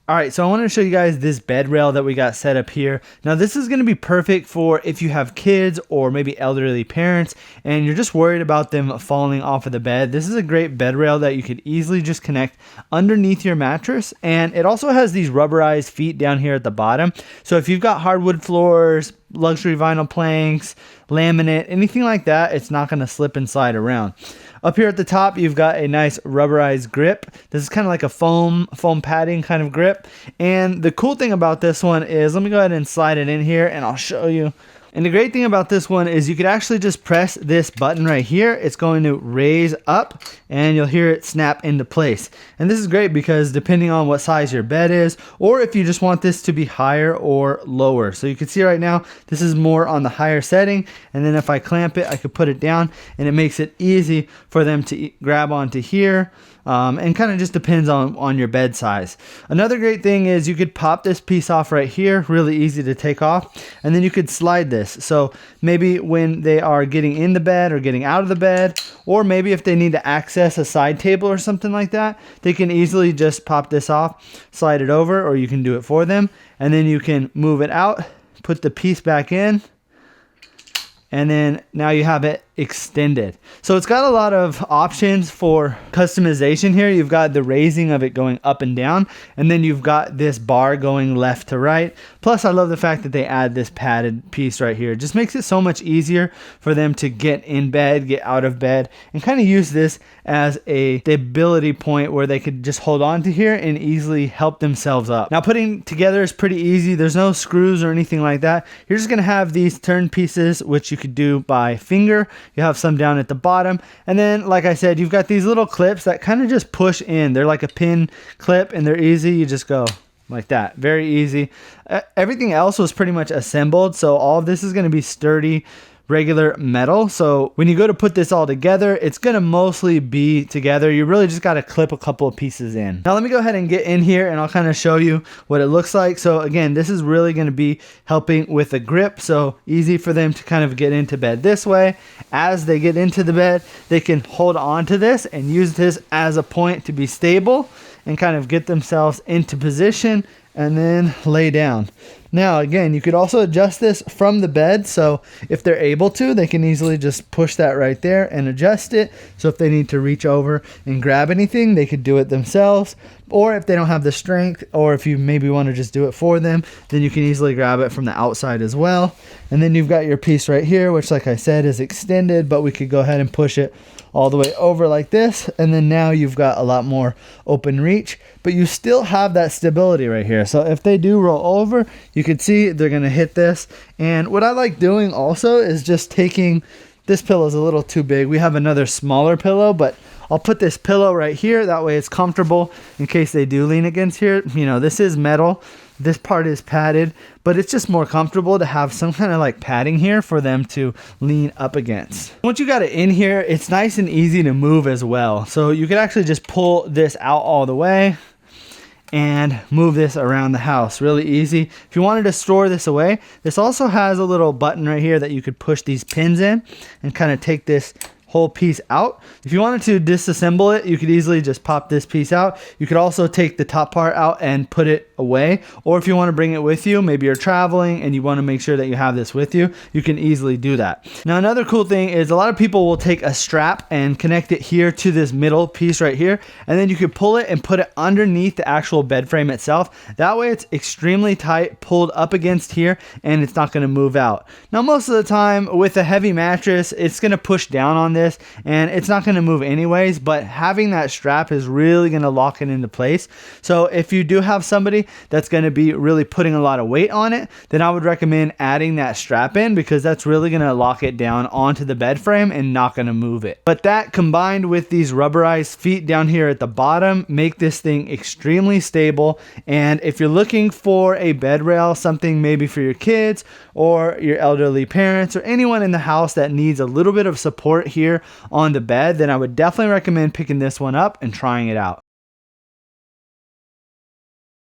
All right, so I want to show you guys this bed rail that we got set up here. Now this is going to be perfect for if you have kids or maybe elderly parents and you're just worried about them falling off of the bed. This is a great bed rail that you could easily just connect underneath your mattress, and it also has these rubberized feet down here at the bottom. So if you've got hardwood floors, luxury vinyl planks, laminate, anything like that, it's not going to slip and slide around. Up here at the top, you've got a nice rubberized grip. This is kind of like a foam padding kind of grip. And the cool thing about this one is, let me go ahead and slide it in here and I'll show you. And the great thing about this one is you could actually just press this button right here. It's going to raise up and you'll hear it snap into place. And this is great because depending on what size your bed is, or if you just want this to be higher or lower. So you can see right now, this is more on the higher setting. And then if I clamp it, I could put it down and it makes it easy for them to grab onto here. And kind of just depends on your bed size. Another great thing is you could pop this piece off right here, really easy to take off, and then you could slide this. So maybe when they are getting in the bed or getting out of the bed, or maybe if they need to access a side table or something like that, they can easily just pop this off, slide it over, or you can do it for them, and then you can move it out, put the piece back in, and then now you have it extended. So it's got a lot of options for customization here. You've got the raising of it going up and down, and then you've got this bar going left to right. Plus I love the fact that they add this padded piece right here. It just makes it so much easier for them to get in bed, get out of bed, and kind of use this as a stability point where they could just hold on to here and easily help themselves up. Now putting together is pretty easy. There's no screws or anything like that. You're just gonna have these turn pieces, which you could do by finger. You have some down at the bottom, and then like I said, you've got these little clips that kind of just push in. They're like a pin clip and they're easy. You just go like that, very easy. Everything else was pretty much assembled, so all of this is going to be sturdy regular metal. So when you go to put this all together, it's going to mostly be together. You really just got to clip a couple of pieces in. Now let me go ahead and get in here and I'll kind of show you what it looks like. So again, this is really going to be helping with the grip. So easy for them to kind of get into bed this way. As they get into the bed, they can hold on to this and use this as a point to be stable and kind of get themselves into position and then lay down. Now again, you could also adjust this from the bed, so if they're able to, they can easily just push that right there and adjust it. So if they need to reach over and grab anything, they could do it themselves. Or if they don't have the strength, or if you maybe want to just do it for them, then you can easily grab it from the outside as well. And then you've got your piece right here, which like I said is extended, but we could go ahead and push it all the way over like this, and then now you've got a lot more open reach, but you still have that stability right here. So if they do roll over, you can see they're going to hit this. And what I like doing also is just taking, this pillow is a little too big. We have another smaller pillow, but I'll put this pillow right here. That way it's comfortable in case they do lean against here. You know, this is metal. This part is padded, but it's just more comfortable to have some kind of like padding here for them to lean up against. Once you got it in here, it's nice and easy to move as well. So you can actually just pull this out all the way and move this around the house really easy. If you wanted to store this away, this also has a little button right here that you could push these pins in and kind of take this whole piece out. If you wanted to disassemble it, you could easily just pop this piece out. You could also take the top part out and put it away, or if you want to bring it with you, maybe you're traveling and you want to make sure that you have this with you, you can easily do that. Now another cool thing is a lot of people will take a strap and connect it here to this middle piece right here, and then you could pull it and put it underneath the actual bed frame itself. That way it's extremely tight, pulled up against here, and it's not going to move out. Now most of the time with a heavy mattress, it's going to push down on this and it's not going to move anyways, but having that strap is really going to lock it into place. So if you do have somebody that's going to be really putting a lot of weight on it, then I would recommend adding that strap in, because that's really going to lock it down onto the bed frame and not going to move it. But that combined with these rubberized feet down here at the bottom make this thing extremely stable. And if you're looking for a bed rail, something maybe for your kids or your elderly parents or anyone in the house that needs a little bit of support here on the bed, then I would definitely recommend picking this one up and trying it out.